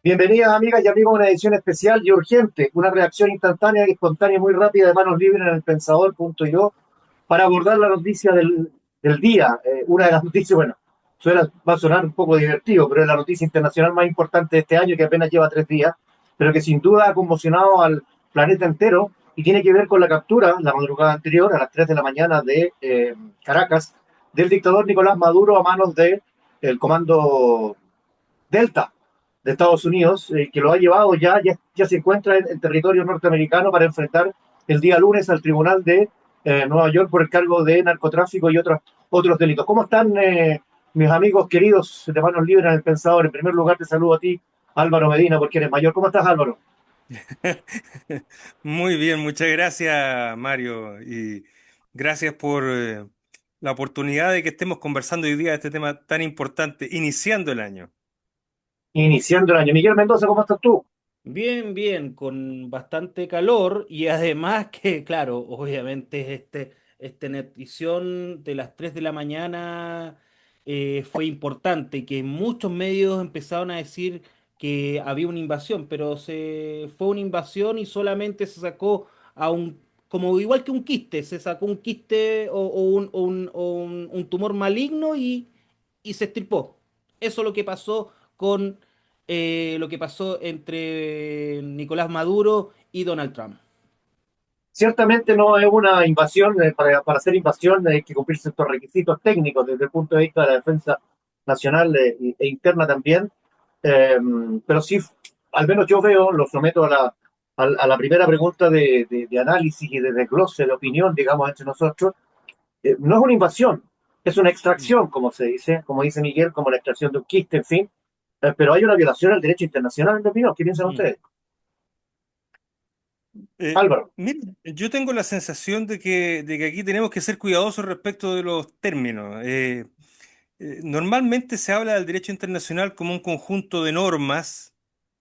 Bienvenidas amigas y amigos a una edición especial y urgente, una reacción instantánea y espontánea y muy rápida de manos libres en el pensador.io para abordar la noticia del día. Una de las noticias, bueno, va a sonar un poco divertido, pero es la noticia internacional más importante de este año que apenas lleva 3 días, pero que sin duda ha conmocionado al planeta entero y tiene que ver con la captura, la madrugada anterior, a las 3 de la mañana de Caracas, del dictador Nicolás Maduro a manos del comando Delta de Estados Unidos, que lo ha llevado ya se encuentra en territorio norteamericano para enfrentar el día lunes al tribunal de Nueva York por el cargo de narcotráfico y otros delitos. ¿Cómo están mis amigos queridos de manos libres en el Pensador? En primer lugar te saludo a ti, Álvaro Medina, porque eres mayor. ¿Cómo estás, Álvaro? Muy bien, muchas gracias, Mario, y gracias por la oportunidad de que estemos conversando hoy día de este tema tan importante, iniciando el año. Iniciando el año. Miguel Mendoza, ¿cómo estás tú? Bien, bien, con bastante calor y además que, claro, obviamente esta notición de las 3 de la mañana fue importante, que muchos medios empezaron a decir que había una invasión, pero fue una invasión y solamente se sacó como igual que un quiste, se sacó un quiste o un tumor maligno y se extirpó. Eso es lo que pasó entre Nicolás Maduro y Donald Trump. Ciertamente no es una invasión, para hacer invasión hay que cumplir ciertos requisitos técnicos desde el punto de vista de la defensa nacional e interna también. Eh, pero sí, al menos yo veo, lo someto a la primera pregunta de análisis y de desglose, de opinión, digamos, entre nosotros. No es una invasión, es una Mm. extracción, como dice Miguel, como la extracción de un quiste, en fin. Pero hay una violación al derecho internacional, en mi opinión. ¿Qué piensan Mm. ustedes? Eh, Álvaro. Mira, yo tengo la sensación de que aquí tenemos que ser cuidadosos respecto de los términos. Normalmente se habla del derecho internacional como un conjunto de normas,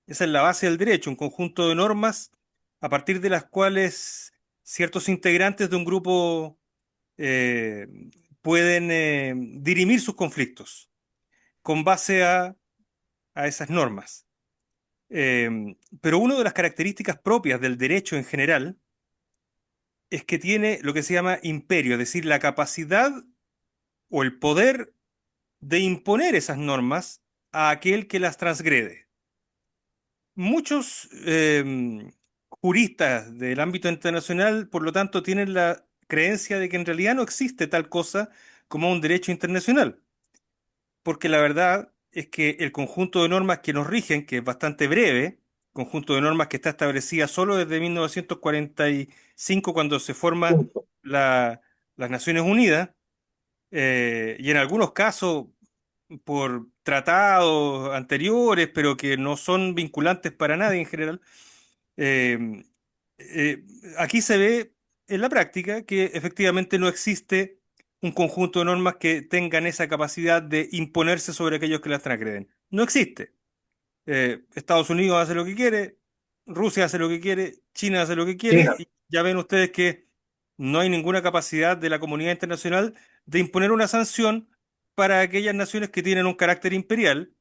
esa es la base del derecho, un conjunto de normas a partir de las cuales ciertos integrantes de un grupo eh, pueden dirimir sus conflictos con base a esas normas. Pero una de las características propias del derecho en general es que tiene lo que se llama imperio, es decir, la capacidad o el poder de imponer esas normas a aquel que las transgrede. Muchos juristas del ámbito internacional, por lo tanto, tienen la creencia de que en realidad no existe tal cosa como un derecho internacional, porque la verdad es que el conjunto de normas que nos rigen, que es bastante breve, conjunto de normas que está establecida solo desde 1945, cuando se forma Punto. la- las Naciones Unidas, y en algunos casos por tratados anteriores, pero que no son vinculantes para nadie en general. eh, eh, Aquí se ve en la práctica que efectivamente no existe un conjunto de normas que tengan esa capacidad de imponerse sobre aquellos que las transgreden. No existe. Estados Unidos hace lo que quiere, Rusia hace lo que quiere, China hace lo que quiere, China. y ya ven ustedes que no hay ninguna capacidad de la comunidad internacional de imponer una sanción para aquellas naciones que tienen un carácter imperial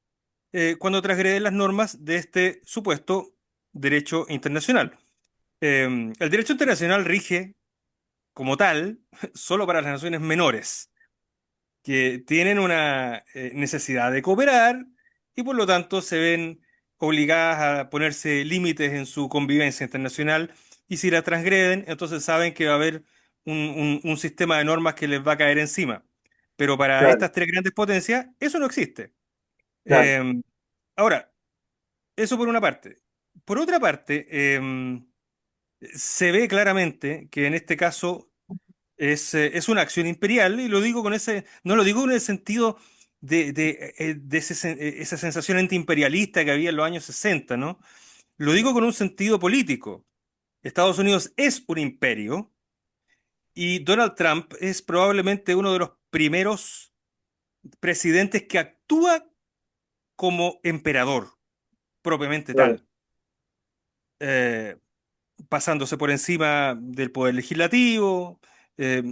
cuando transgreden las normas de este supuesto derecho internacional. El derecho internacional rige como tal solo para las naciones menores, que tienen una necesidad de cooperar y por lo tanto se ven obligadas a ponerse límites en su convivencia internacional, y si la transgreden, entonces saben que va a haber un sistema de normas que les va a caer encima. Pero para Claro, estas tres grandes potencias, eso no existe. claro. Eh, Ahora, eso por una parte. Por otra parte, se ve claramente que en este caso es una acción imperial, y lo digo con ese, no lo digo en el sentido de esa sensación antiimperialista que había en los años 60, ¿no? Lo digo con un sentido político. Estados Unidos es un imperio y Donald Trump es probablemente uno de los primeros presidentes que actúa como emperador, propiamente Claro. tal. Eh, Pasándose por encima del poder legislativo,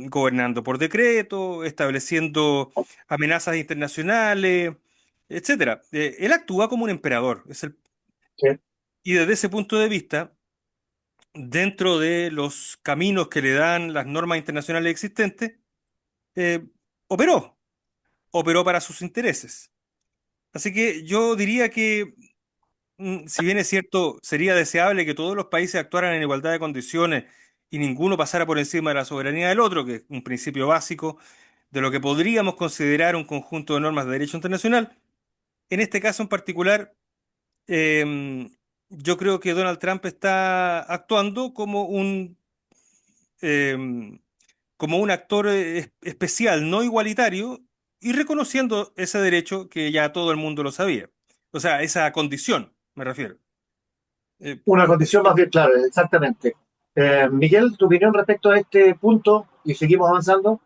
gobernando por decreto, estableciendo amenazas internacionales, etcétera. Él actúa como un emperador, Sí. Y desde ese punto de vista, dentro de los caminos que le dan las normas internacionales existentes, eh, operó, operó para sus intereses. Así que yo diría que, si bien es cierto, sería deseable que todos los países actuaran en igualdad de condiciones y ninguno pasara por encima de la soberanía del otro, que es un principio básico de lo que podríamos considerar un conjunto de normas de derecho internacional, en este caso en particular, eh, yo creo que Donald Trump está actuando eh, como un actor especial, no igualitario, y reconociendo ese derecho que ya todo el mundo lo sabía. O sea, esa condición, me refiero. Eh, Una condición más bien clara, exactamente. Miguel, tu opinión respecto a este punto y seguimos avanzando.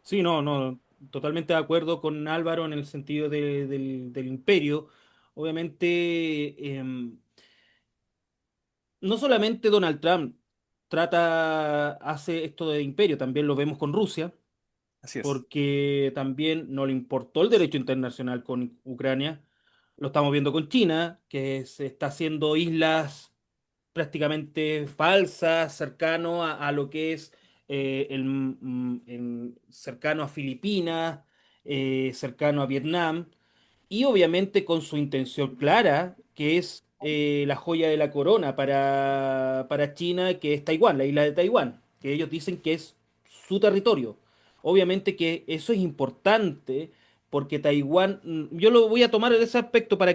Sí, no, no, totalmente de acuerdo con Álvaro en el sentido del imperio. Obviamente, no solamente Donald Trump hace esto de imperio, también lo vemos con Rusia, Así es. porque también no le importó el derecho internacional con Ucrania. Lo estamos viendo con China, que se está haciendo islas prácticamente falsas, cercano a lo que es cercano a Filipinas, cercano a Vietnam, y obviamente con su intención clara, que es la joya de la corona para China, que es Taiwán, la isla de Taiwán, que ellos dicen que es su territorio. Obviamente que eso es importante porque Taiwán, yo lo voy a tomar en ese aspecto para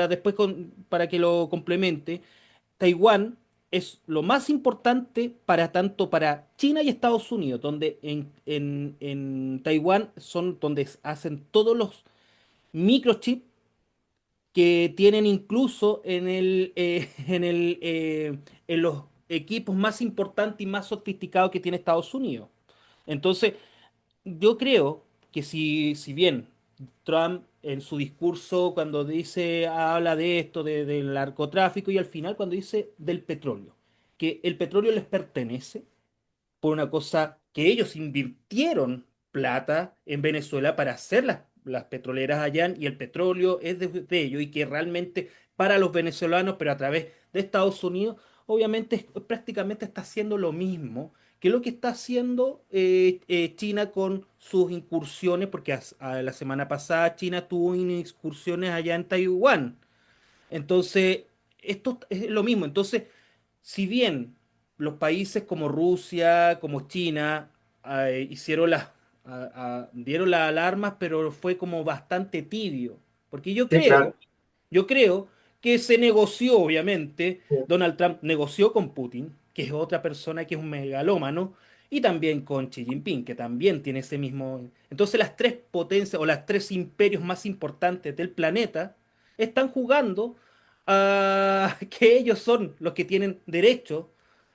después para que lo complemente. Taiwán es lo más importante para tanto para China y Estados Unidos, donde en Taiwán son donde hacen todos los microchips que tienen incluso en los equipos más importantes y más sofisticados que tiene Estados Unidos. Entonces, yo creo que si bien Trump en su discurso cuando habla de esto, del narcotráfico y al final cuando dice del petróleo, que el petróleo les pertenece, por una cosa que ellos invirtieron plata en Venezuela para hacer las petroleras allá y el petróleo es de ellos y que realmente para los venezolanos, pero a través de Estados Unidos, obviamente prácticamente está haciendo lo mismo que lo que está haciendo China con sus incursiones, porque la semana pasada China tuvo incursiones allá en Taiwán. Entonces, esto es lo mismo. Entonces, si bien los países como Rusia, como China, hicieron dieron las alarmas, pero fue como bastante tibio. Porque Sí, claro. yo creo que se negoció, obviamente, Sí. Donald Trump negoció con Putin, que es otra persona que es un megalómano, y también con Xi Jinping, que también tiene ese mismo... Entonces las tres potencias o las tres imperios más importantes del planeta están jugando a que ellos son los que tienen derecho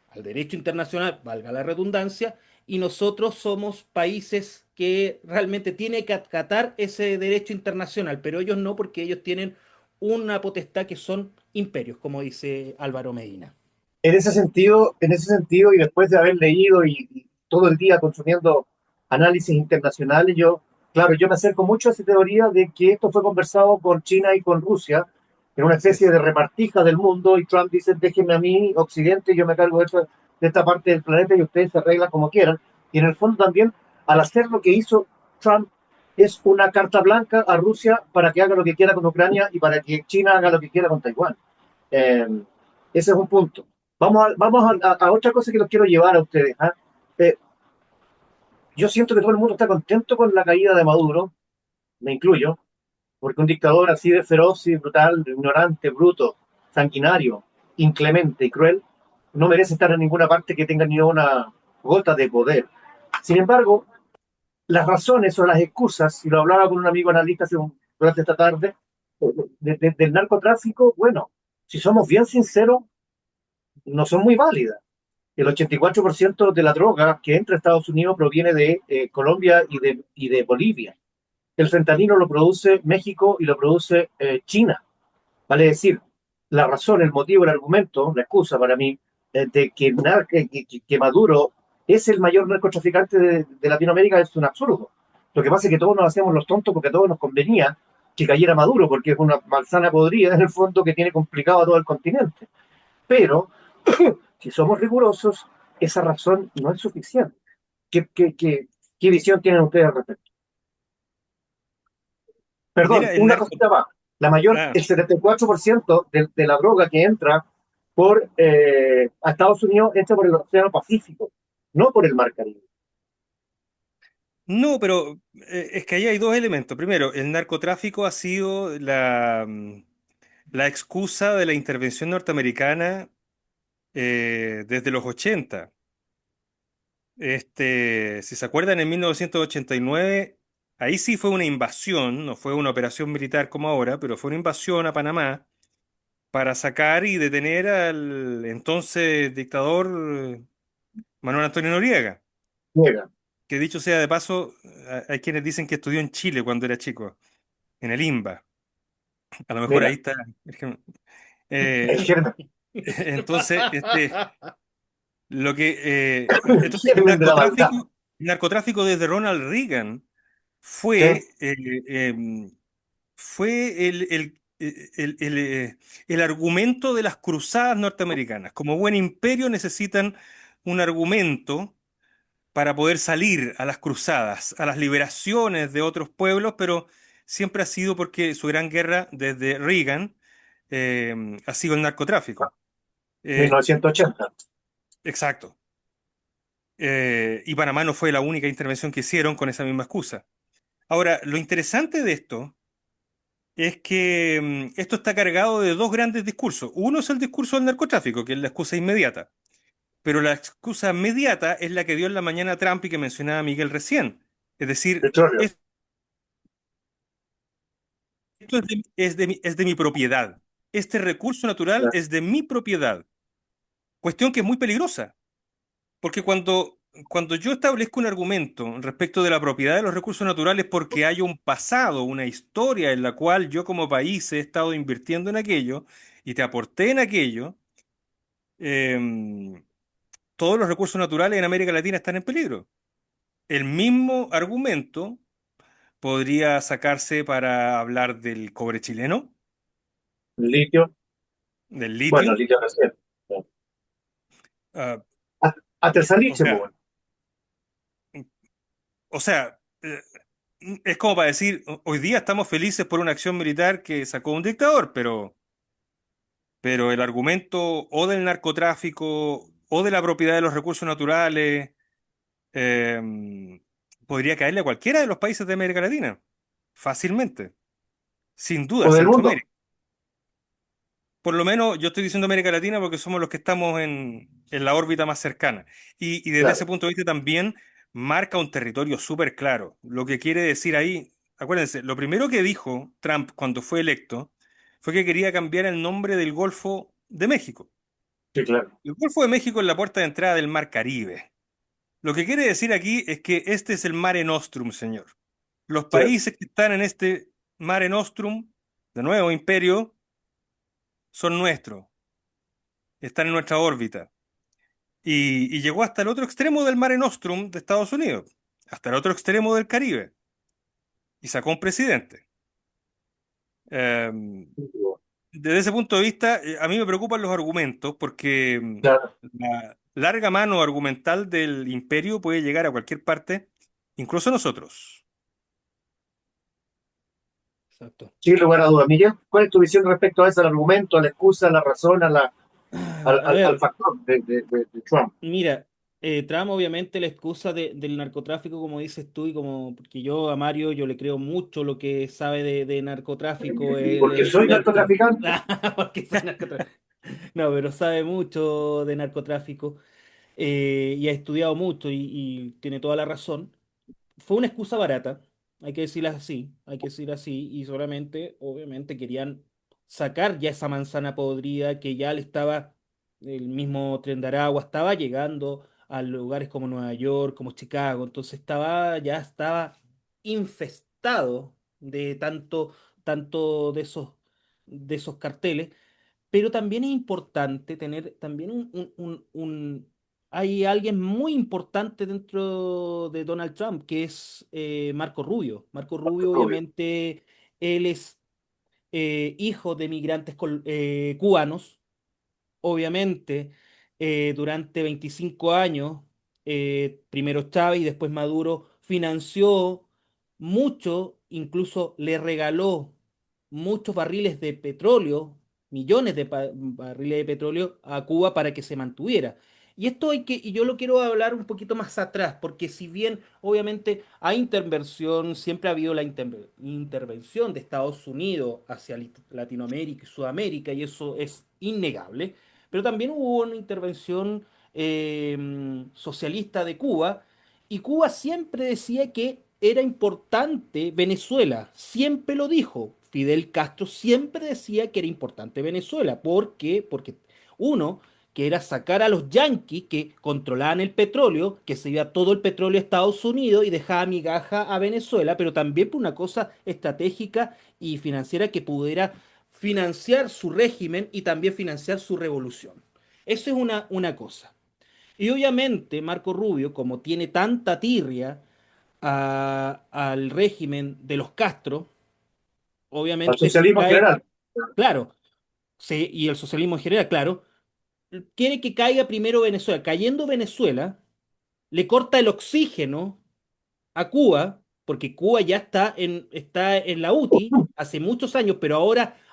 al derecho internacional, valga la redundancia, y nosotros somos países que realmente tienen que acatar ese derecho internacional, pero ellos no porque ellos tienen una potestad que son imperios, como dice Álvaro Medina. En ese sentido, y después de haber leído y todo el día consumiendo análisis internacionales, claro, yo me acerco mucho a esa teoría de que esto fue conversado con China y con Rusia, en una Así especie es. de repartija del mundo, y Trump dice, déjenme a mí, Occidente, yo me cargo de esta parte del planeta y ustedes se arreglan como quieran. Y en el fondo también, al hacer lo que hizo Trump, es una carta blanca a Rusia para que haga lo que quiera con Ucrania y para que China haga lo que quiera con Taiwán. Eh, Ese es un punto. Vamos a otra cosa que los quiero llevar a ustedes. ¿Ah? Eh, yo siento que todo el mundo está contento con la caída de Maduro, me incluyo, porque un dictador así de feroz y brutal, ignorante, bruto, sanguinario, inclemente y cruel, no merece estar en ninguna parte que tenga ni una gota de poder. Sin embargo, las razones o las excusas, y lo hablaba con un amigo analista durante esta tarde, del narcotráfico, bueno, si somos bien sinceros, no son muy válidas. El 84% de la droga que entra a Estados Unidos proviene de Colombia y de Bolivia. El fentanilo lo produce México y lo produce China. Vale decir, la razón, el motivo, el argumento, la excusa para mí de que Maduro es el mayor narcotraficante de Latinoamérica es un absurdo. Lo que pasa es que todos nos hacemos los tontos porque a todos nos convenía que cayera Maduro, porque es una manzana podrida en el fondo que tiene complicado a todo el continente. Pero, si somos rigurosos, esa razón no es suficiente. ¿Qué visión tienen ustedes al respecto? Perdón, Mira, el una narco... cosita más. Ah, El 74% de la droga que entra a Estados Unidos entra por el Océano Pacífico, no por el Mar Caribe. no, pero es que ahí hay dos elementos. Primero, el narcotráfico ha sido la excusa de la intervención norteamericana desde los 80. Si se acuerdan, en 1989, ahí sí fue una invasión, no fue una operación militar como ahora, pero fue una invasión a Panamá para sacar y detener al entonces dictador Manuel Antonio Noriega, Llega, que dicho sea de paso, hay quienes dicen que estudió en Chile cuando era chico, en el IMBA. A lo mejor ahí mira, está. el Eh, germen, entonces, el entonces germen de la maldad. el narcotráfico desde Ronald Reagan ¿Sí? fue, fue el argumento de las cruzadas norteamericanas. Como buen imperio necesitan un argumento para poder salir a las cruzadas, a las liberaciones de otros pueblos, pero siempre ha sido porque su gran guerra desde Reagan ha sido el narcotráfico. Eh, 1980. exacto. Y Panamá no fue la única intervención que hicieron con esa misma excusa. Ahora, lo interesante de esto es que esto está cargado de dos grandes discursos. Uno es el discurso del narcotráfico, que es la excusa inmediata. Pero la excusa inmediata es la que dio en la mañana Trump y que mencionaba Miguel recién. Es decir, Petróleo. esto es de mi propiedad. Este recurso natural es de mi propiedad. Cuestión que es muy peligrosa, porque cuando yo establezco un argumento respecto de la propiedad de los recursos naturales porque hay un pasado, una historia en la cual yo como país he estado invirtiendo en aquello y te aporté en aquello, em, todos los recursos naturales en América Latina están en peligro. El mismo argumento podría sacarse para hablar del cobre chileno, Litio. del Bueno, el litio. litio recién. ah, Hasta el o salitre, pues, sea, bueno. o sea, es como para decir, hoy día estamos felices por una acción militar que sacó un dictador, pero el argumento o del narcotráfico o de la propiedad de los recursos naturales podría caerle a cualquiera de los países de América Latina, fácilmente, sin duda, O del mundo. Centroamérica. Por lo menos yo estoy diciendo América Latina porque somos los que estamos en la órbita más cercana. Y desde ese Claro. punto de vista también marca un territorio súper claro. Lo que quiere decir ahí, acuérdense, lo primero que dijo Trump cuando fue electo fue que quería cambiar el nombre del Golfo de México. Sí, claro. El Golfo de México es la puerta de entrada del Mar Caribe. Lo que quiere decir aquí es que este es el Mare Nostrum, señor. Los Sí. países que están en este Mare Nostrum, de nuevo imperio, son nuestros, están en nuestra órbita. Y llegó hasta el otro extremo del Mare Nostrum de Estados Unidos, hasta el otro extremo del Caribe, y sacó un presidente. Eh, Desde ese punto de vista, a mí me preocupan los argumentos porque Claro. la larga mano argumental del imperio puede llegar a cualquier parte, incluso a nosotros. Exacto. Sin lugar a dudas. Miguel, ¿cuál es tu visión respecto a ese argumento, a la excusa, a la razón, A al ver, factor de Trump? mira, Trump obviamente la excusa del narcotráfico, como dices tú, y como porque yo a Mario yo le creo mucho lo que sabe de narcotráfico, él Porque es soy experto, narcotraficante. porque soy narcotráfico. No, pero sabe mucho de narcotráfico y ha estudiado mucho y tiene toda la razón. Fue una excusa barata, hay que decirlo así, hay que decir así, y solamente, obviamente, querían sacar ya esa manzana podrida que ya le estaba, el mismo Tren de Aragua estaba llegando a lugares como Nueva York, como Chicago, entonces ya estaba infestado de tanto de esos carteles, pero también es importante tener también hay alguien muy importante dentro de Donald Trump, que es Marco Rubio. Marco Rubio, Rubio. obviamente, él es hijo de migrantes cubanos. Obviamente, durante 25 años, primero Chávez y después Maduro financió mucho, incluso le regaló muchos barriles de petróleo, millones de barriles de petróleo a Cuba para que se mantuviera. Y esto y yo lo quiero hablar un poquito más atrás, porque si bien obviamente hay intervención, siempre ha habido la intervención de Estados Unidos hacia Latinoamérica y Sudamérica, y eso es innegable, pero también hubo una intervención socialista de Cuba, y Cuba siempre decía que era importante Venezuela, siempre lo dijo. Fidel Castro siempre decía que era importante Venezuela. ¿Por qué? Porque uno, que era sacar a los yanquis que controlaban el petróleo, que se iba todo el petróleo a Estados Unidos y dejaba migaja a Venezuela, pero también por una cosa estratégica y financiera que pudiera financiar su régimen y también financiar su revolución. Eso es una cosa. Y obviamente Marco Rubio, como tiene tanta tirria al régimen de los Castro, al obviamente si socialismo en cae, general. claro, sí, y el socialismo en general, claro, quiere que caiga primero Venezuela. Cayendo Venezuela, le corta el oxígeno a Cuba, porque Cuba ya está en la UTI hace muchos años, pero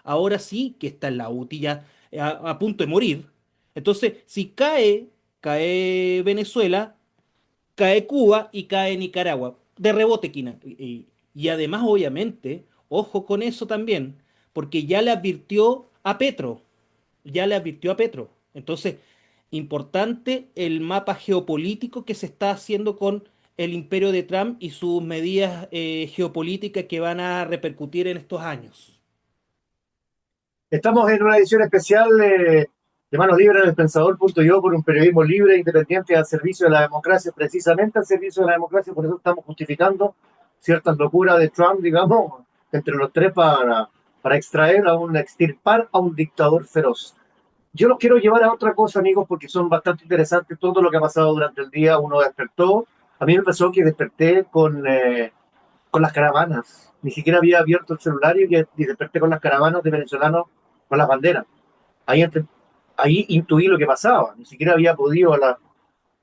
ahora sí que está en la UTI ya a punto de morir. Entonces, si cae Venezuela, cae Cuba y cae Nicaragua. De rebote, Quina. Y además, obviamente, ojo con eso también, porque ya le advirtió a Petro, ya le advirtió a Petro. Entonces, importante el mapa geopolítico que se está haciendo con el imperio de Trump y sus medidas geopolíticas que van a repercutir en estos años. Estamos en una edición especial de Manos Libres en el Pensador.io por un periodismo libre e independiente al servicio de la democracia, precisamente al servicio de la democracia, por eso estamos justificando ciertas locuras de Trump, digamos, entre los tres para extraer a un extirpar a un dictador feroz. Yo los quiero llevar a otra cosa, amigos, porque son bastante interesantes todo lo que ha pasado durante el día. Uno despertó, a mí me pasó que desperté con las caravanas. Ni siquiera había abierto el celular y desperté con las caravanas de venezolanos con las banderas. Ahí, ahí intuí lo que pasaba. Ni siquiera había podido a las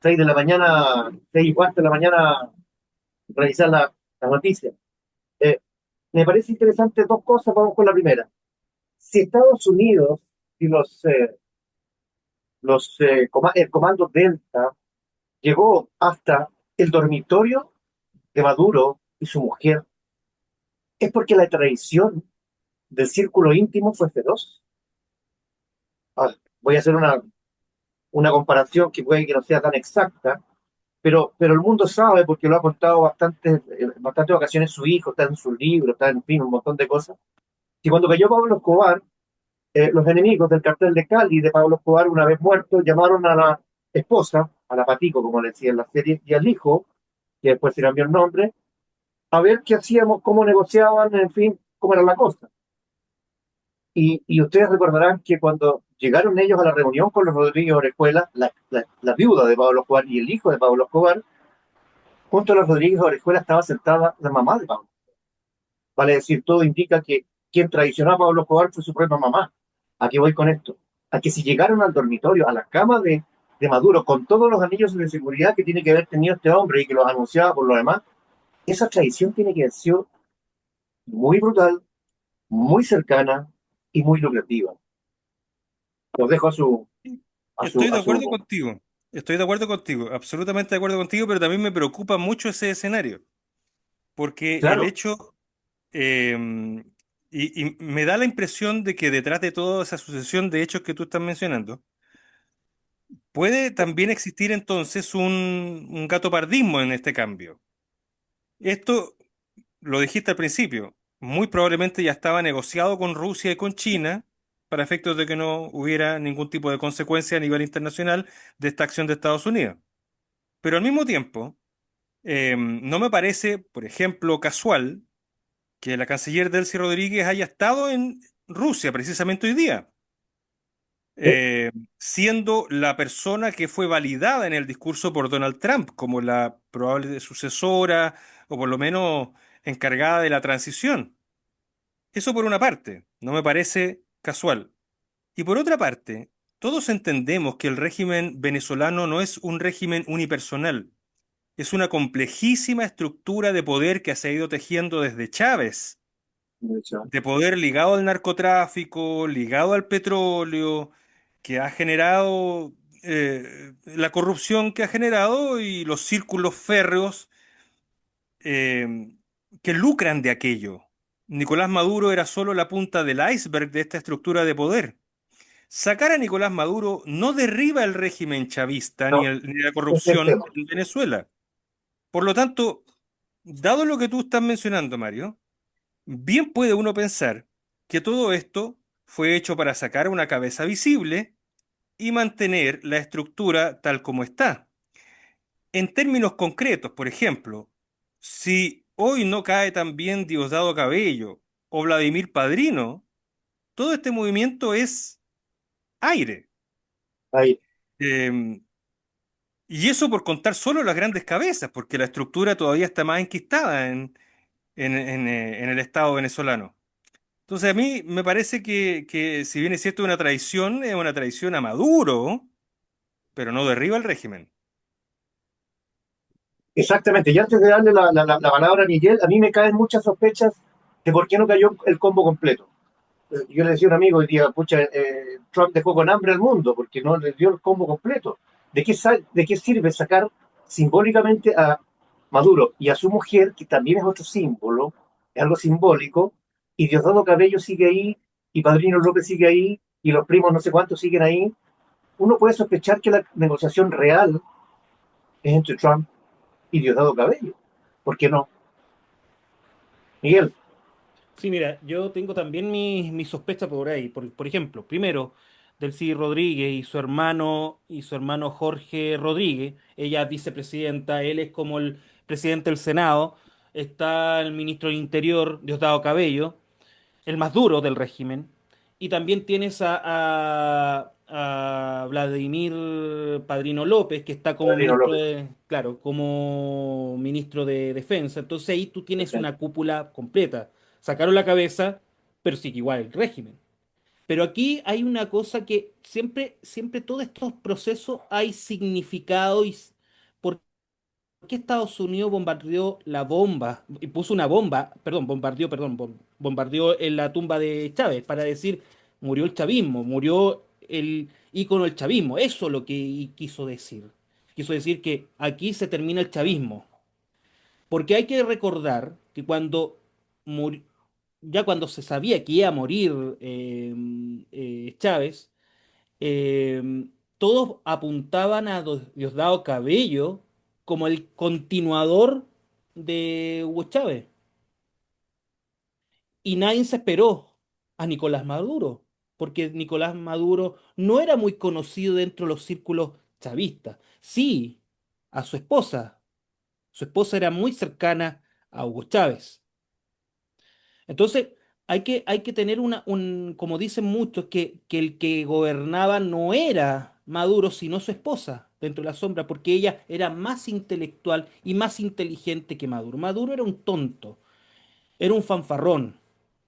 6 de la mañana, 6:15 de la mañana, revisar la noticia. Eh, Me parece interesante dos cosas. Vamos con la primera. Si Estados Unidos y el comando Delta llegó hasta el dormitorio de Maduro y su mujer, es porque la traición del círculo íntimo fue feroz. Ah, voy a hacer una comparación que puede que no sea tan exacta, pero el mundo sabe, porque lo ha contado bastantes ocasiones su hijo, está en su libro, está en fin, un montón de cosas, y cuando cayó Pablo Escobar, los enemigos del cartel de Cali de Pablo Escobar, una vez muerto, llamaron a la esposa, a la Patico, como le decía en la serie, y al hijo, que después se cambió el nombre, a ver qué hacíamos, cómo negociaban, en fin, cómo era la cosa. Y ustedes recordarán que cuando llegaron ellos a la reunión con los Rodríguez Orejuela, la viuda de Pablo Escobar y el hijo de Pablo Escobar, junto a los Rodríguez Orejuela estaba sentada la mamá de Pablo. Vale decir, todo indica que quien traicionó a Pablo Escobar fue su propia mamá. ¿A qué voy con esto? A que si llegaron al dormitorio, a la cama de Maduro, con todos los anillos de seguridad que tiene que haber tenido este hombre y que los anunciaba por lo demás, esa traición tiene que haber sido muy brutal, muy cercana y muy lucrativa. Los dejo Estoy de a acuerdo su, contigo, estoy de acuerdo contigo, absolutamente de acuerdo contigo, pero también me preocupa mucho ese escenario, porque el claro, hecho, y me da la impresión de que detrás de toda esa sucesión de hechos que tú estás mencionando, puede también existir entonces un gatopardismo en este cambio. Esto lo dijiste al principio, muy probablemente ya estaba negociado con Rusia y con China para efectos de que no hubiera ningún tipo de consecuencia a nivel internacional de esta acción de Estados Unidos. Pero al mismo tiempo, no me parece, por ejemplo, casual que la canciller Delcy Rodríguez haya estado en Rusia precisamente hoy día, eh, siendo la persona que fue validada en el discurso por Donald Trump como la probable sucesora o por lo menos encargada de la transición. Eso por una parte, no me parece casual. Y por otra parte, todos entendemos que el régimen venezolano no es un régimen unipersonal, es una complejísima estructura de poder que se ha ido tejiendo desde Chávez, de poder ligado al narcotráfico, ligado al petróleo, que ha generado la corrupción que ha generado y los círculos férreos eh, que lucran de aquello. Nicolás Maduro era solo la punta del iceberg de esta estructura de poder. Sacar a Nicolás Maduro no derriba el régimen chavista No, ni la ese es el corrupción tema. en Venezuela. Por lo tanto, dado lo que tú estás mencionando, Mario, bien puede uno pensar que todo esto fue hecho para sacar una cabeza visible y mantener la estructura tal como está. En términos concretos, por ejemplo, si hoy no cae también Diosdado Cabello o Vladimir Padrino, todo este movimiento es aire. Ahí. Em, y eso por contar solo las grandes cabezas, porque la estructura todavía está más enquistada en el Estado venezolano. Entonces a mí me parece que si bien es cierto es una traición a Maduro, pero no derriba el régimen. Exactamente. Y antes de darle la palabra a Miguel, a mí me caen muchas sospechas de por qué no cayó el combo completo. Yo le decía a un amigo hoy día, pucha, Trump dejó con hambre al mundo porque no le dio el combo completo. ¿De qué sirve sacar simbólicamente a Maduro y a su mujer, que también es otro símbolo, es algo simbólico, y Diosdado Cabello sigue ahí, y Padrino López sigue ahí, y los primos no sé cuántos siguen ahí? Uno puede sospechar que la negociación real es entre Trump y Diosdado Cabello. ¿Por qué no? Miguel, Sí, mira, yo tengo también mis sospechas por ahí. Por ejemplo, primero, Delcy Rodríguez y su hermano Jorge Rodríguez, ella es vicepresidenta, él es como el presidente del Senado, está el ministro del Interior, Diosdado Cabello, el más duro del régimen, y también tienes a Vladimir Padrino López, que está como Padrino ministro López. de, claro, como ministro de Defensa. Entonces ahí tú tienes una cúpula completa. Sacaron la cabeza, pero sigue igual el régimen. Pero aquí hay una cosa que siempre todos estos procesos hay significado y por qué Estados Unidos bombardeó la bomba y puso una bomba, bombardeó en la tumba de Chávez para decir murió el chavismo, murió el ícono del chavismo. Eso es lo que quiso decir. Quiso decir que aquí se termina el chavismo. Porque hay que recordar que muri- ya cuando se sabía que iba a morir Chávez, todos apuntaban a Diosdado Cabello como el continuador de Hugo Chávez. Y nadie se esperó a Nicolás Maduro, porque Nicolás Maduro no era muy conocido dentro de los círculos chavistas. Sí, a su esposa. Su esposa era muy cercana a Hugo Chávez. Entonces, hay que tener como dicen muchos, que el que gobernaba no era Maduro, sino su esposa dentro de la sombra, porque ella era más intelectual y más inteligente que Maduro. Maduro era un tonto, era un fanfarrón,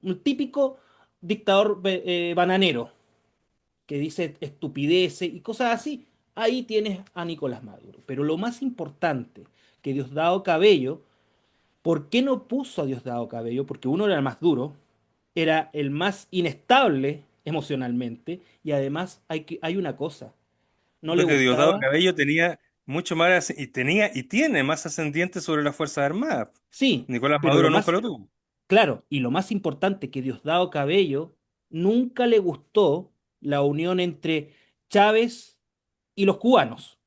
un típico dictador bananero, que dice estupideces y cosas así. Ahí tienes a Nicolás Maduro. Pero lo más importante, que Diosdado Cabello, ¿por qué no puso a Diosdado Cabello? Porque uno era el más duro, era el más inestable emocionalmente y además hay una cosa, no le Lo que Diosdado gustaba, Cabello tenía mucho más, y tenía y tiene más ascendiente sobre las Fuerzas Armadas. sí, Nicolás pero lo Maduro nunca más lo tuvo. claro y lo más importante que Diosdado Cabello nunca le gustó la unión entre Chávez y los cubanos.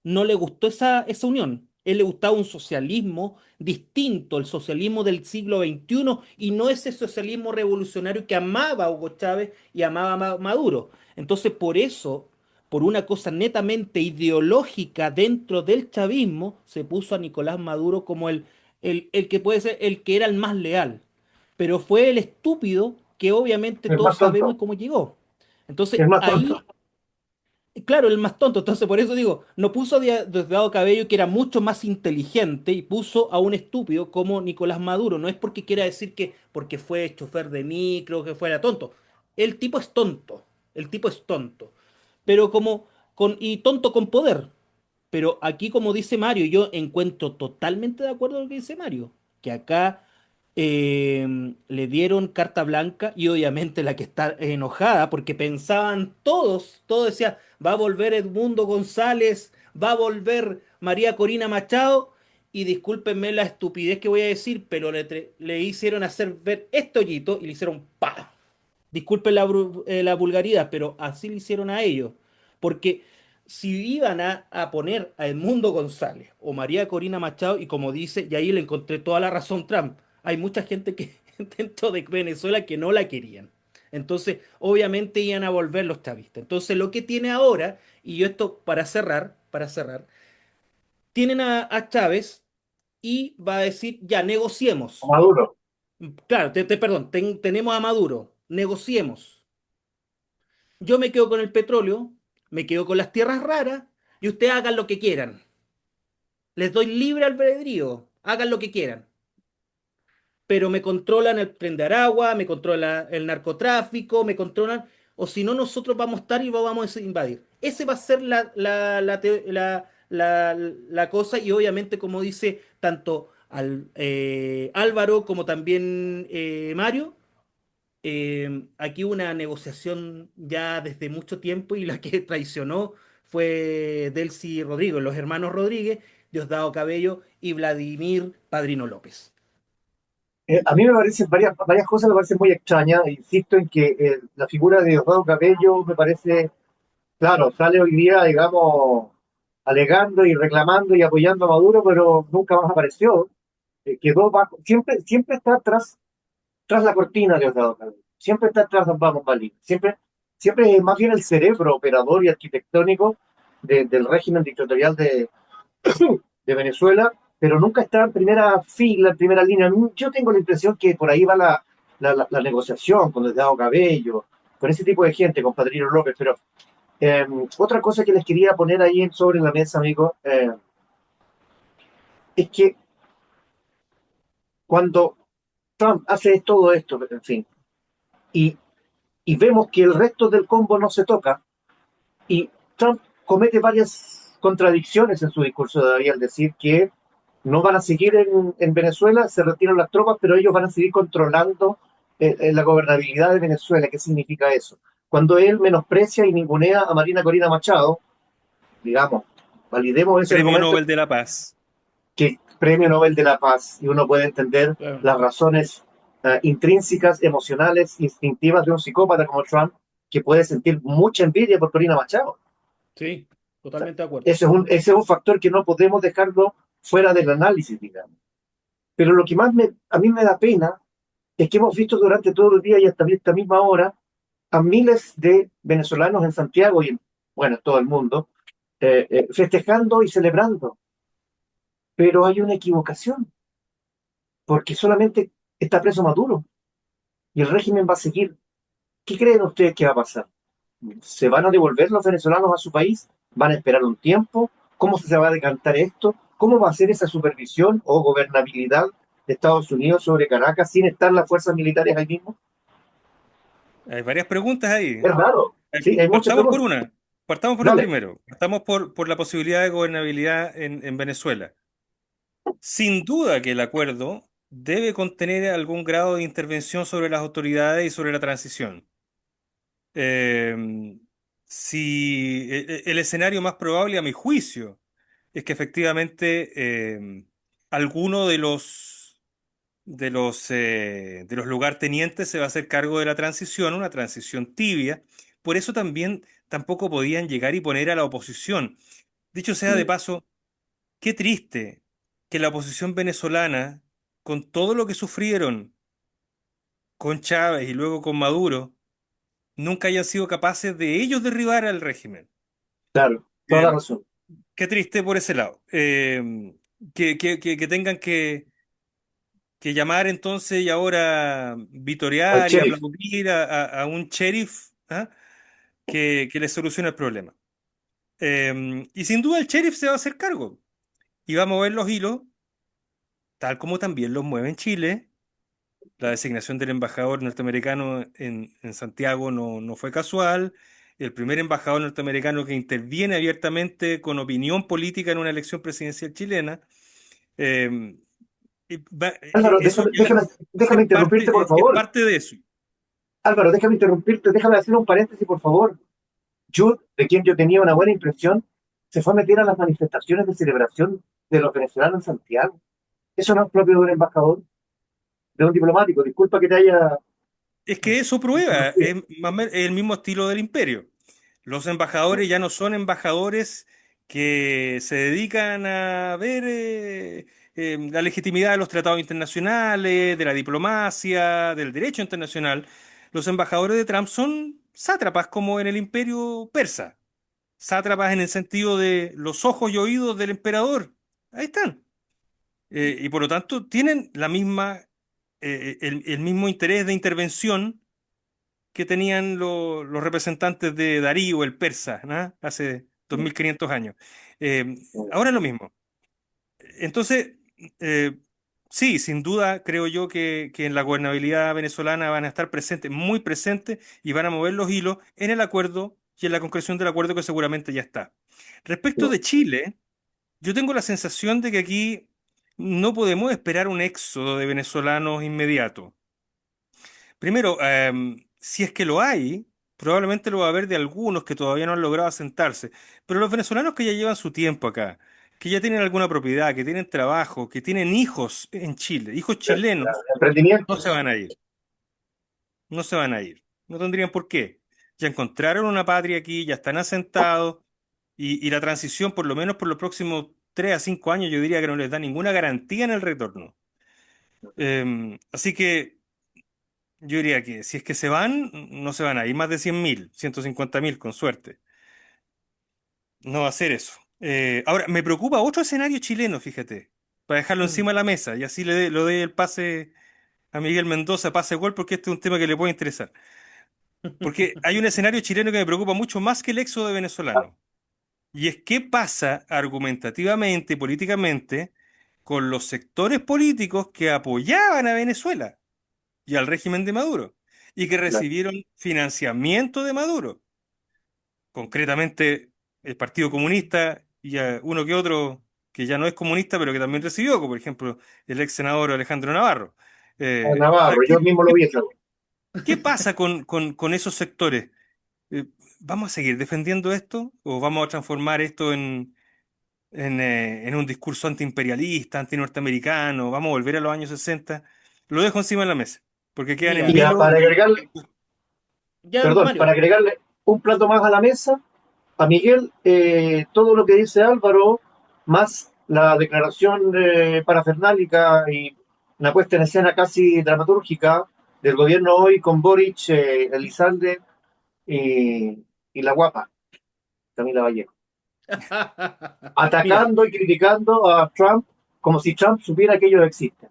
No le gustó esa unión. Él le gustaba un socialismo distinto, el socialismo del siglo XXI, y no ese socialismo revolucionario que amaba a Hugo Chávez y amaba a Maduro. Entonces, por eso, por una cosa netamente ideológica dentro del chavismo, se puso a Nicolás Maduro como el que puede ser el que era el más leal. Pero fue el estúpido que obviamente el todos más sabemos tonto, cómo llegó. Entonces, el más ahí tonto. Claro, el más tonto. Entonces, por eso digo, no puso a Diosdado Cabello, que era mucho más inteligente, y puso a un estúpido como Nicolás Maduro. No es porque quiera decir que porque fue chofer de micro, que fuera tonto. El tipo es tonto. El tipo es tonto. Pero y tonto con poder. Pero aquí, como dice Mario, yo encuentro totalmente de acuerdo con lo que dice Mario, que acá le dieron carta blanca y obviamente la que está enojada porque pensaban todos decían, va a volver Edmundo González, va a volver María Corina Machado y discúlpenme la estupidez que voy a decir, pero le hicieron hacer ver este hoyito y le hicieron ¡pa! Disculpen la vulgaridad, pero así le hicieron a ellos. Porque si iban a poner a Edmundo González o María Corina Machado, y como dice, y ahí le encontré toda la razón Trump, hay mucha gente que dentro de Venezuela que no la querían. Entonces, obviamente iban a volver los chavistas. Entonces, lo que tiene ahora, y yo esto para cerrar, tienen a Chávez y va a decir, ya, negociemos. Maduro. Claro, perdón, tenemos a Maduro, negociemos. Yo me quedo con el petróleo, me quedo con las tierras raras y ustedes hagan lo que quieran. Les doy libre albedrío, hagan lo que quieran. Pero me controlan el tren de Aragua, me controla el narcotráfico, me controlan, o si no, nosotros vamos a estar y vamos a invadir. Ese va a ser la cosa, y obviamente, como dice tanto Álvaro como también Mario, aquí hubo una negociación ya desde mucho tiempo y la que traicionó fue Delcy Rodríguez, los hermanos Rodríguez, Diosdado Cabello y Vladimir Padrino López. A mí me parecen varias cosas, me parecen muy extrañas. Insisto en que la figura de Diosdado Cabello me parece, claro, sale hoy día, digamos, alegando y reclamando y apoyando a Maduro, pero nunca más apareció. Quedó bajo, siempre está tras la cortina de Diosdado Cabello, siempre está tras las bambalinas, siempre es más bien el cerebro operador y arquitectónico del régimen dictatorial de Venezuela, pero nunca está en primera fila, en primera línea. Yo tengo la impresión que por ahí va la negociación con Delgado Cabello, con ese tipo de gente, con Padrino López, pero otra cosa que les quería poner ahí sobre la mesa, amigo, es que cuando Trump hace todo esto, en fin, y, y vemos que el resto del combo no se toca, y Trump comete varias contradicciones en su discurso de hoy al decir que no van a seguir en Venezuela, se retiran las tropas, pero ellos van a seguir controlando la gobernabilidad de Venezuela. ¿Qué significa eso? Cuando él menosprecia y ningunea a Marina Corina Machado, digamos, validemos ese Premio argumento, Nobel de la Paz. que Premio Nobel de la Paz, y uno puede entender Claro. las razones intrínsecas, emocionales, instintivas de un psicópata como Trump, que puede sentir mucha envidia por Corina Machado. Sí, O sea, totalmente de acuerdo. ese es un factor que no podemos dejarlo fuera del análisis, digamos. Pero lo que más a mí me da pena es que hemos visto durante todo el día y hasta esta misma hora a miles de venezolanos en Santiago y bueno, en todo el mundo, festejando y celebrando. Pero hay una equivocación, porque solamente está preso Maduro y el régimen va a seguir. ¿Qué creen ustedes que va a pasar? ¿Se van a devolver los venezolanos a su país? ¿Van a esperar un tiempo? ¿Cómo se va a decantar esto? ¿Cómo va a ser esa supervisión o gobernabilidad de Estados Unidos sobre Caracas sin estar las fuerzas militares ahí mismo? Hay varias preguntas ahí. Es raro. Sí, hay muchas Partamos por preguntas. una. Partamos por el Dale. primero. Partamos por la posibilidad de gobernabilidad en Venezuela. Sin duda que el acuerdo debe contener algún grado de intervención sobre las autoridades y sobre la transición. Eh, si el escenario más probable, a mi juicio, es que efectivamente alguno de los lugartenientes se va a hacer cargo de la transición, una transición tibia. Por eso también tampoco podían llegar y poner a la oposición. Dicho sea de paso, qué triste que la oposición venezolana, con todo lo que sufrieron con Chávez y luego con Maduro, nunca hayan sido capaces de ellos derribar al régimen. Claro, toda la Eh, razón. qué triste por ese lado. Que tengan que llamar entonces y ahora Al vitorear y sheriff. aplaudir a un sheriff, ¿ah? que les solucione el problema. Y sin duda el sheriff se va a hacer cargo y va a mover los hilos, tal como también los mueve en Chile. La designación del embajador norteamericano en Santiago no fue casual. El primer embajador norteamericano que interviene abiertamente con opinión política en una elección presidencial chilena. Eh, Álvaro, Eso déjame interrumpirte, por es favor. parte de eso. Álvaro, déjame interrumpirte, déjame hacer un paréntesis, por favor. Jude, de quien yo tenía una buena impresión, se fue a meter a las manifestaciones de celebración de los venezolanos en Santiago. Eso no es propio de un embajador, de un diplomático. Disculpa que te haya Es que eso prueba, interrumpido. es más o menos el mismo estilo del imperio. Los embajadores ya no son embajadores que se dedican a ver la legitimidad de los tratados internacionales, de la diplomacia, del derecho internacional. Los embajadores de Trump son sátrapas como en el imperio persa. Sátrapas en el sentido de los ojos y oídos del emperador. Ahí están. Y por lo tanto tienen la misma, el mismo interés de intervención que tenían los representantes de Darío, el persa, ¿no? Hace 2500 años. Ahora es lo mismo. Entonces, eh, sí, sin duda creo yo que en la gobernabilidad venezolana van a estar presentes, muy presentes, y van a mover los hilos en el acuerdo y en la concreción del acuerdo que seguramente ya está. Respecto de Chile, yo tengo la sensación de que aquí no podemos esperar un éxodo de venezolanos inmediato. Primero, si es que lo hay, probablemente lo va a haber de algunos que todavía no han logrado asentarse, pero los venezolanos que ya llevan su tiempo acá, que ya tienen alguna propiedad, que tienen trabajo, que tienen hijos en Chile, hijos chilenos, no se Emprendimientos. van a ir, no se van a ir, no tendrían por qué. Ya encontraron una patria aquí, ya están asentados y la transición, por lo menos por los próximos 3 a 5 años, yo diría que no les da ninguna garantía en el retorno. Así que yo diría que si es que se van, no se van a ir más de 100.000, 150.000 con suerte. No va a ser eso. Ahora, me preocupa otro escenario chileno, fíjate, para dejarlo encima de la mesa y así lo dé el pase a Miguel Mendoza, pase gol, porque este es un tema que le puede interesar. Porque hay un escenario chileno que me preocupa mucho más que el éxodo de venezolanos. Y es qué pasa argumentativamente y políticamente con los sectores políticos que apoyaban a Venezuela y al régimen de Maduro y que Claro. recibieron financiamiento de Maduro, concretamente el Partido Comunista y uno que otro que ya no es comunista pero que también recibió, como por ejemplo el ex senador Alejandro Navarro. Navarro, yo mismo lo vi, claro. ¿Qué pasa con esos sectores? ¿Vamos a seguir defendiendo esto o vamos a transformar esto en un discurso antiimperialista, antinorteamericano? ¿Vamos a volver a los años 60? Lo dejo encima de la mesa, porque quedan en Mira, Y vilo para agregarle, ya perdón, para Mario. agregarle un plato más a la mesa, a Miguel, todo lo que dice Álvaro, más la declaración parafernálica y una puesta en escena casi dramatúrgica del gobierno hoy con Boric, Elizalde y la guapa, Camila Vallejo, Mira, atacando y criticando a Trump como si Trump supiera que ellos existen.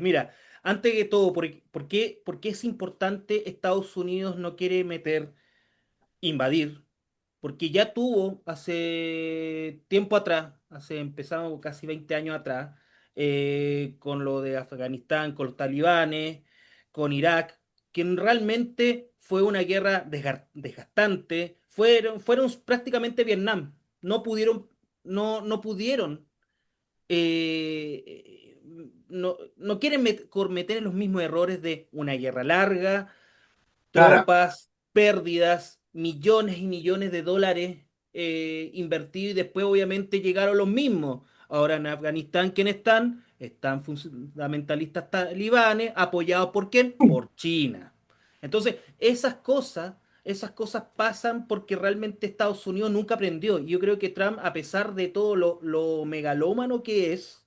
mira, antes que todo, por qué es importante Estados Unidos no quiere invadir? Porque ya tuvo hace tiempo atrás, hace empezamos casi 20 años atrás, con lo de Afganistán, con los talibanes, con Irak, que realmente fue una guerra desgastante, fueron prácticamente Vietnam, no pudieron, no quieren cometer los mismos errores de una guerra larga, Cara, tropas, pérdidas, millones y millones de dólares invertidos y después obviamente llegaron los mismos. Ahora en Afganistán, ¿quiénes están? Están fundamentalistas talibanes, apoyados ¿por quién? Por China. Entonces, esas cosas pasan porque realmente Estados Unidos nunca aprendió. Y yo creo que Trump, a pesar de todo lo megalómano que es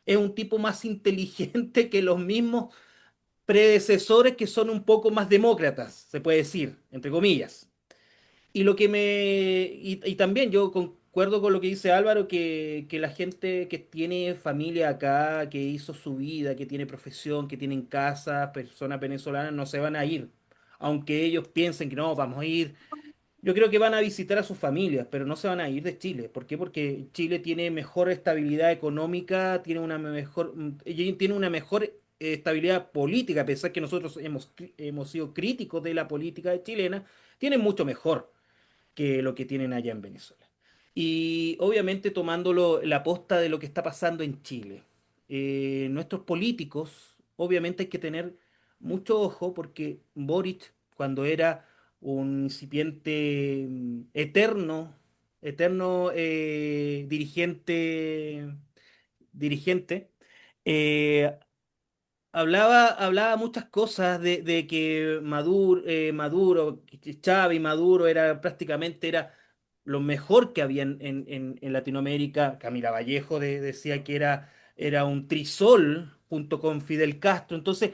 un tipo más inteligente que los mismos predecesores que son un poco más demócratas, se puede decir, entre comillas. Y lo que y también yo concuerdo con lo que dice Álvaro, que la gente que tiene familia acá, que hizo su vida, que tiene profesión, que tienen casa, personas venezolanas, no se van a ir. Aunque ellos piensen que no, vamos a ir. Yo creo que van a visitar a sus familias, pero no se van a ir de Chile. ¿Por qué? Porque Chile tiene mejor estabilidad económica, tiene una mejor estabilidad política, a pesar que nosotros hemos sido críticos de la política chilena, tienen mucho mejor que lo que tienen allá en Venezuela. Y obviamente tomándolo la posta de lo que está pasando en Chile. Nuestros políticos, obviamente hay que tener mucho ojo porque Boric, cuando era un incipiente eterno dirigente, eh, hablaba muchas cosas de que Maduro, que Chávez y Maduro era lo mejor que había en Latinoamérica. Camila Vallejo decía que era un trisol junto con Fidel Castro. Entonces,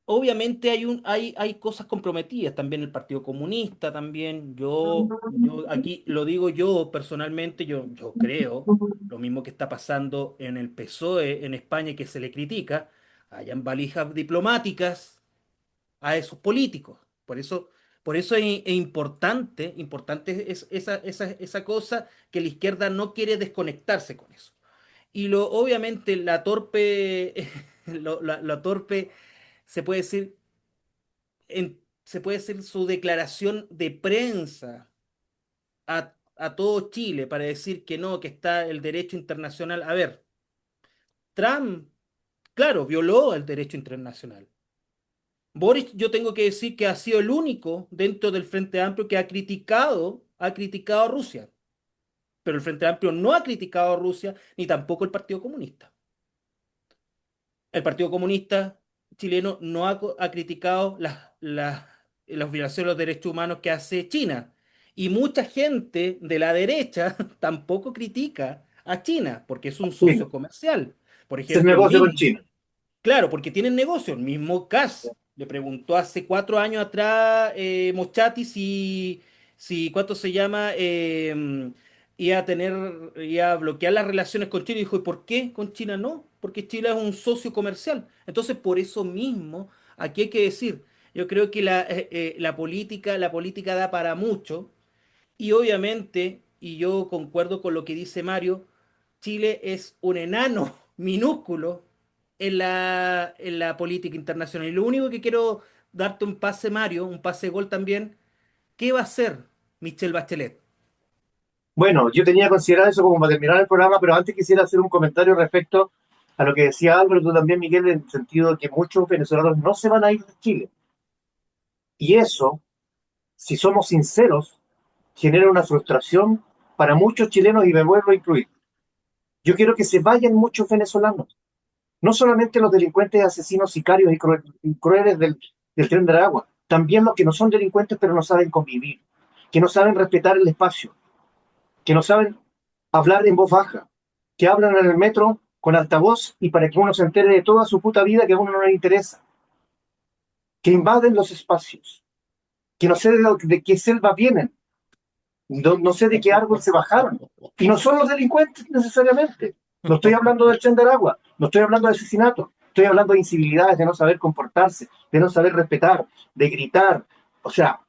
obviamente hay cosas comprometidas, también el Partido Comunista, también. Yo aquí lo digo yo personalmente, yo creo, lo mismo que está pasando en el PSOE en España que se le critica, hayan valijas diplomáticas a esos políticos. Por eso es importante es esa cosa que la izquierda no quiere desconectarse con eso. Obviamente la torpe, la torpe se puede decir se puede hacer su declaración de prensa a todo Chile para decir que no, que está el derecho internacional. A ver, Trump, claro, violó el derecho internacional. Boris, yo tengo que decir que ha sido el único dentro del Frente Amplio que ha criticado a Rusia. Pero el Frente Amplio no ha criticado a Rusia, ni tampoco el Partido Comunista. El Partido Comunista chileno no ha criticado las violaciones de los derechos humanos que hace China. Y mucha gente de la derecha tampoco critica a China porque es un China, socio comercial. Por hacer ejemplo, el negocio con mismo, China. claro, porque tienen negocio. El mismo Cass le preguntó hace 4 años atrás, Mochati, si ¿cuánto se llama? Iba a bloquear las relaciones con China. Y dijo, ¿y por qué con China no? Porque Chile es un socio comercial. Entonces, por eso mismo, aquí hay que decir, yo creo que la política da para mucho. Y obviamente, y yo concuerdo con lo que dice Mario, Chile es un enano minúsculo en la política internacional. Y lo único que quiero darte un pase, Mario, un pase gol también, ¿qué va a hacer Michelle Bachelet? Bueno, yo tenía considerado eso como para terminar el programa, pero antes quisiera hacer un comentario respecto a lo que decía Álvaro, tú también, Miguel, en el sentido de que muchos venezolanos no se van a ir de Chile. Y eso, si somos sinceros, genera una frustración para muchos chilenos y me vuelvo a incluir. Yo quiero que se vayan muchos venezolanos, no solamente los delincuentes, asesinos, sicarios y crueles del Tren de Aragua, también los que no son delincuentes pero no saben convivir, que no saben respetar el espacio, que no saben hablar en voz baja, que hablan en el metro con altavoz y para que uno se entere de toda su puta vida que a uno no le interesa, que invaden los espacios, que no sé de qué selva vienen, no sé de qué árbol se bajaron. Y no son los delincuentes necesariamente. No estoy hablando del Tren de Aragua, no estoy hablando de asesinato, estoy hablando de incivilidades, de no saber comportarse, de no saber respetar, de gritar. O sea,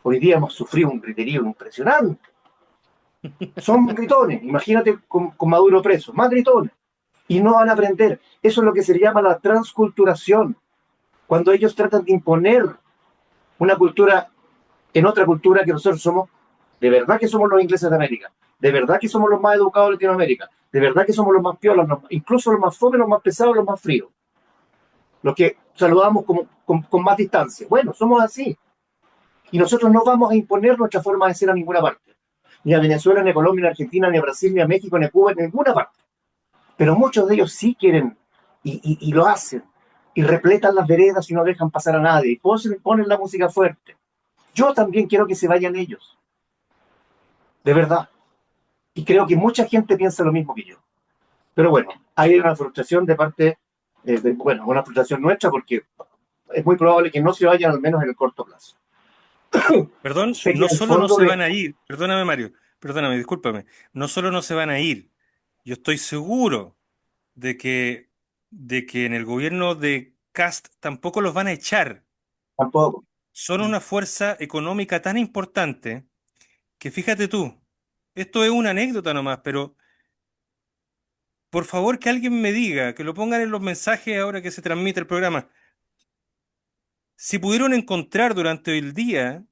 hoy día hemos sufrido un griterío impresionante. Son gritones, imagínate con Maduro preso, más gritones. Y no van a aprender. Eso es lo que se llama la transculturación. Cuando ellos tratan de imponer una cultura en otra cultura que nosotros somos, de verdad que somos los ingleses de América, de verdad que somos los más educados de Latinoamérica, de verdad que somos los más piolas, incluso los más fomes, los más pesados, los más fríos, los que saludamos con más distancia. Bueno, somos así. Y nosotros no vamos a imponer nuestra forma de ser a ninguna parte. Ni a Venezuela, ni a Colombia, ni a Argentina, ni a Brasil, ni a México, ni a Cuba, ni a ninguna parte. Pero muchos de ellos sí quieren y lo hacen. Y repletan las veredas y no dejan pasar a nadie. Y ponen la música fuerte. Yo también quiero que se vayan ellos. De verdad. Y creo que mucha gente piensa lo mismo que yo. Pero bueno, hay una frustración de parte, bueno, una frustración nuestra porque es muy probable que no se vayan al menos en el corto plazo. Perdón, Sé que no en el solo no fondo se de... van a ir, perdóname Mario, perdóname, discúlpame, no solo no se van a ir, yo estoy seguro de que en el gobierno de Cast tampoco los van a echar. Tampoco. son una fuerza económica tan importante que fíjate tú, esto es una anécdota nomás, pero por favor que alguien me diga, que lo pongan en los mensajes ahora que se transmite el programa, si pudieron encontrar durante el día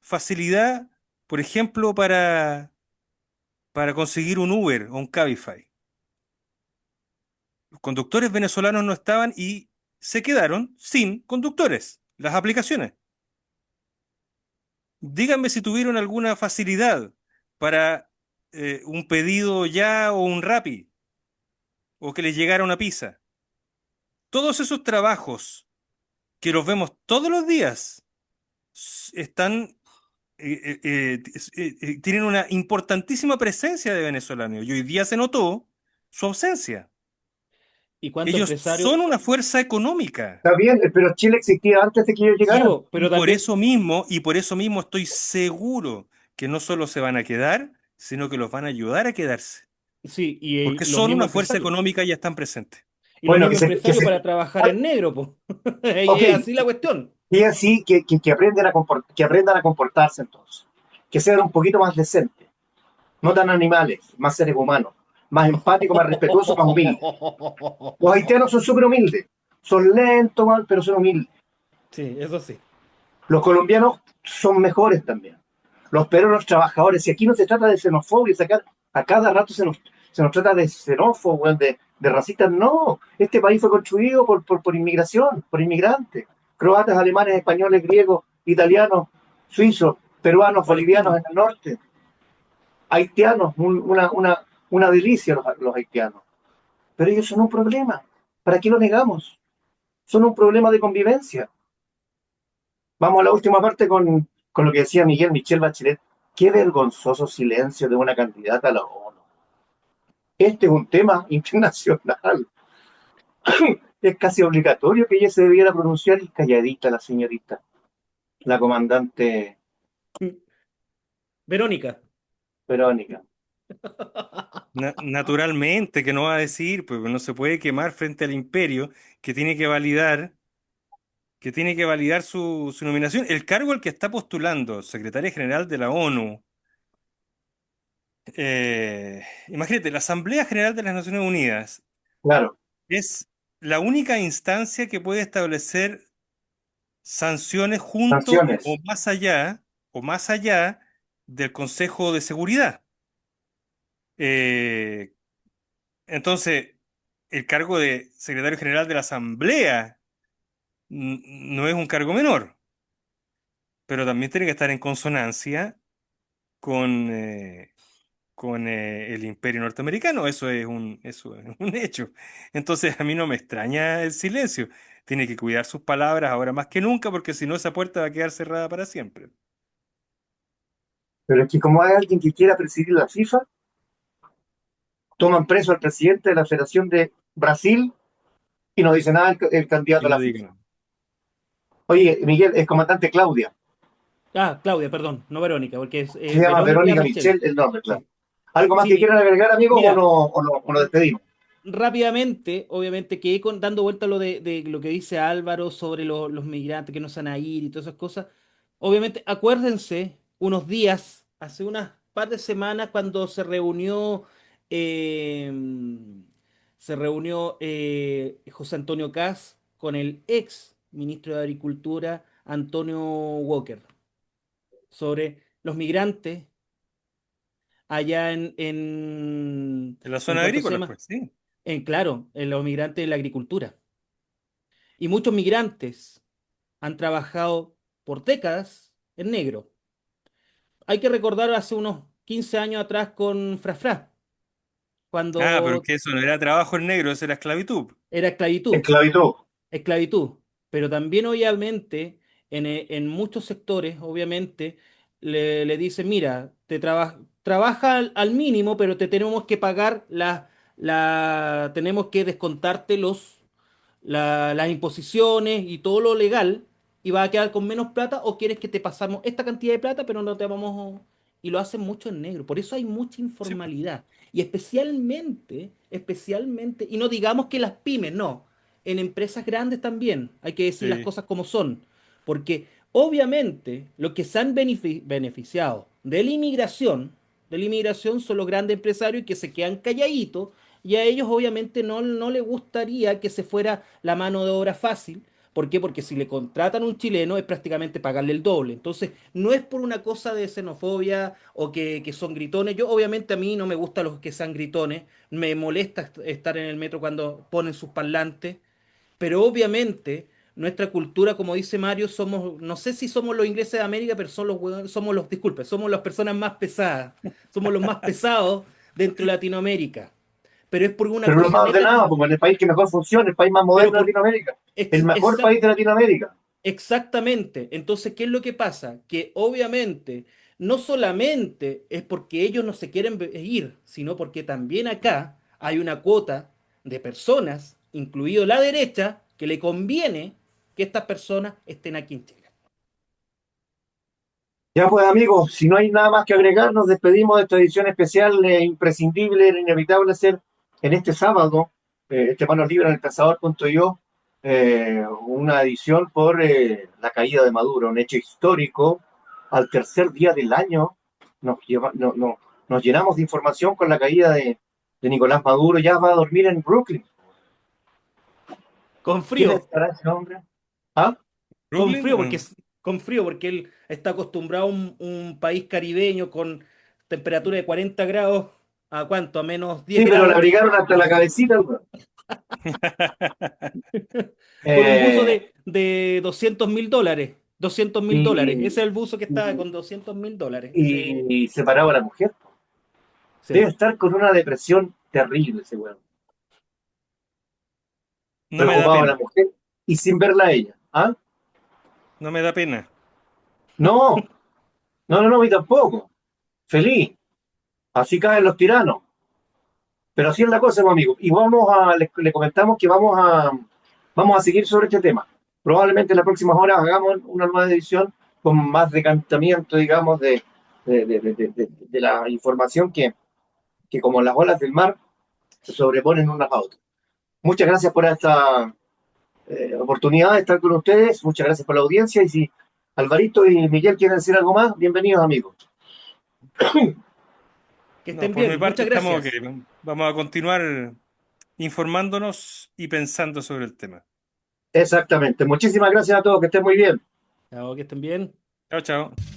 facilidad, por ejemplo, para conseguir un Uber o un Cabify. Los conductores venezolanos no estaban y se quedaron sin conductores, las aplicaciones. Díganme si tuvieron alguna facilidad para un pedido ya o un Rappi o que les llegara una pizza. Todos esos trabajos que los vemos todos los días están tienen una importantísima presencia de venezolanos y hoy día se notó su ausencia. ¿Y cuántos Ellos empresarios? son una fuerza económica. Está bien, pero Chile existía antes de que ellos Sí, llegaran. pero también, Y por eso mismo estoy seguro que no solo se van a quedar, sino que los van a ayudar a quedarse. sí, Porque los son mismos una fuerza empresarios. económica y ya están presentes. Y los Bueno, mismos empresarios para trabajar en negro, pues. Y ok, es así la cuestión. y así que aprendan que aprendan a comportarse entonces, que sean un poquito más decentes, no tan animales, más seres humanos, más empáticos, más respetuosos, más humildes. Los haitianos son súper humildes, son lentos, pero son humildes. Sí, eso sí. Los colombianos son mejores también. Los peruanos trabajadores. Y aquí no se trata de xenofobia, a cada rato se nos trata de xenófobos, de racistas. No, este país fue construido por inmigración, por inmigrantes. Croatas, alemanes, españoles, griegos, italianos, suizos, peruanos, bolivianos Palestino. en el norte. Haitianos, una delicia los haitianos. Pero ellos son un problema. ¿Para qué lo negamos? Son un problema de convivencia. Vamos a la última parte con lo que decía Michelle Bachelet. Qué vergonzoso silencio de una candidata a la ONU. Este es un tema internacional. Es casi obligatorio que ella se debiera pronunciar y calladita la señorita, la comandante Verónica. Verónica. Naturalmente que no va a decir, pues no se puede quemar frente al imperio que tiene que validar su nominación. El cargo al que está postulando, secretaria general de la ONU, imagínate, la Asamblea General de las Naciones Unidas Claro, es la única instancia que puede establecer sanciones junto sanciones. o más allá del Consejo de Seguridad. Eh, entonces, el cargo de secretario general de la Asamblea no es un cargo menor, pero también tiene que estar en consonancia con, el imperio norteamericano. Eso es un hecho. Entonces, a mí no me extraña el silencio. Tiene que cuidar sus palabras ahora más que nunca, porque si no, esa puerta va a quedar cerrada para siempre. Pero es que como hay alguien que quiera presidir la FIFA, toman preso al presidente de la Federación de Brasil y no dice nada el candidato Y a no la FIFA. digan. Oye, Miguel, es comandante Claudia. Ah, Claudia, perdón, no Verónica, porque es Se llama Verónica Verónica Michel. Michel, el nombre, claro. Sí, ¿Algo más que sí, quieran agregar, amigo, mira, o nos despedimos? rápidamente, obviamente, quedé dando vuelta a lo de lo que dice Álvaro sobre los migrantes que no se van a ir y todas esas cosas. Obviamente, acuérdense, unos días, hace unas par de semanas, cuando eh, se reunió José Antonio Caz con el ex ministro de Agricultura, Antonio Walker, sobre los migrantes allá En la en zona ¿cuánto se agrícola, llama? pues sí. Claro, en los migrantes de la agricultura. Y muchos migrantes han trabajado por décadas en negro. Hay que recordar hace unos 15 años atrás con Frafra, Ah, pero cuando que eso no era trabajo en negro, eso era esclavitud. era esclavitud, Esclavitud. esclavitud. Pero también obviamente en muchos sectores, obviamente, le dicen, mira, trabaja al mínimo, pero te tenemos que pagar tenemos que descontarte las imposiciones y todo lo legal y vas a quedar con menos plata o quieres que te pasamos esta cantidad de plata pero no te vamos y lo hacen mucho en negro. Por eso hay mucha Sí, pues. informalidad y especialmente, y no digamos que las pymes, no, en empresas grandes también hay que decir las Sí. cosas como son, porque Obviamente, los que se han beneficiado de la inmigración son los grandes empresarios que se quedan calladitos y a ellos obviamente no les gustaría que se fuera la mano de obra fácil. ¿Por qué? Porque si le contratan a un chileno es prácticamente pagarle el doble. Entonces, no es por una cosa de xenofobia o que son gritones. Yo obviamente a mí no me gustan los que sean gritones. Me molesta estar en el metro cuando ponen sus parlantes. Pero obviamente nuestra cultura, como dice Mario, somos, no sé si somos los ingleses de América, pero somos los, disculpe, somos las personas más pesadas, somos los más pesados dentro de Latinoamérica. Pero es por una Pero lo cosa más neta, ordenado, porque en el país que mejor funciona, el país más pero moderno de por, Latinoamérica, el ex- mejor exa- país de Latinoamérica. exactamente. Entonces, ¿qué es lo que pasa? Que obviamente no solamente es porque ellos no se quieren ir, sino porque también acá hay una cuota de personas, incluido la derecha, que le conviene que estas personas estén aquí en Chile. Ya pues amigos, si no hay nada más que agregar, nos despedimos de esta edición especial, imprescindible, inevitable hacer en este sábado, este Manos Libres en el Pensador.io, una edición por la caída de Maduro, un hecho histórico. Al tercer día del año nos llenamos de información con la caída de Nicolás Maduro, ya va a dormir en Brooklyn. Con ¿Quién frío, estará ese hombre? ¿Ah? con Brooklyn, frío, con frío, porque él está acostumbrado a un país caribeño con temperatura de 40 grados, ¿a cuánto? A menos 10 Sí, pero le grados. abrigaron hasta la cabecita. Con un buzo Eh, de $200.000. $200.000. Ese y, es el buzo que está con $200.000. Sí, y separado a la mujer. Debe sí. estar con una depresión terrible ese weón. no me da Preocupado a la pena, mujer y sin verla a ella. ¿Ah? no me da pena. No, no, y tampoco. Feliz. Así caen los tiranos. Pero así es la cosa, pues, amigo. Y le comentamos que vamos a seguir sobre este tema. Probablemente en las próximas horas hagamos una nueva edición con más decantamiento, digamos, de la información que como las olas del mar se sobreponen unas a otras. Muchas gracias por esta oportunidad de estar con ustedes. Muchas gracias por la audiencia. Y si Alvarito y Miguel quieren decir algo más, bienvenidos, amigos. Que No, estén por mi bien. parte Muchas estamos ok. gracias. Vamos a continuar informándonos y pensando sobre el tema. Exactamente. Muchísimas gracias a todos. Que estén muy bien. Chao, que estén bien. Chao, chao.